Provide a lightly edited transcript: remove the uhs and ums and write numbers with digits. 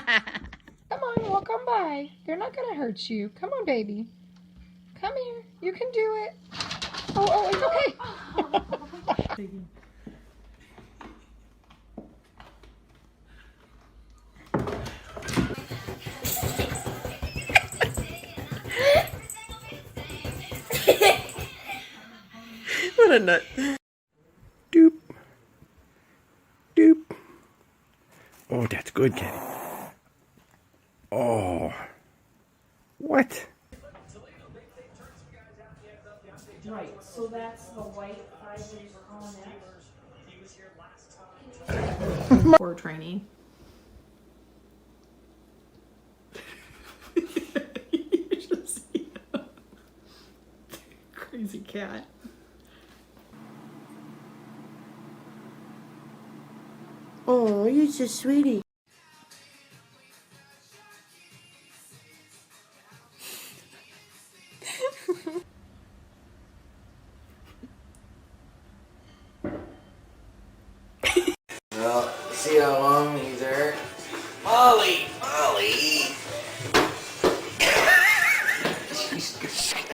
Come on, walk on by. They're not gonna hurt you. Come on, baby. Come here. You can do it. Oh, it's okay. What a nut. Doop. Doop. Oh, that's good, Kitty. Oh. What? Right, so that's the white eye that you're calling that? For training. You should see him. Crazy cat. Oh, you're just sweetie.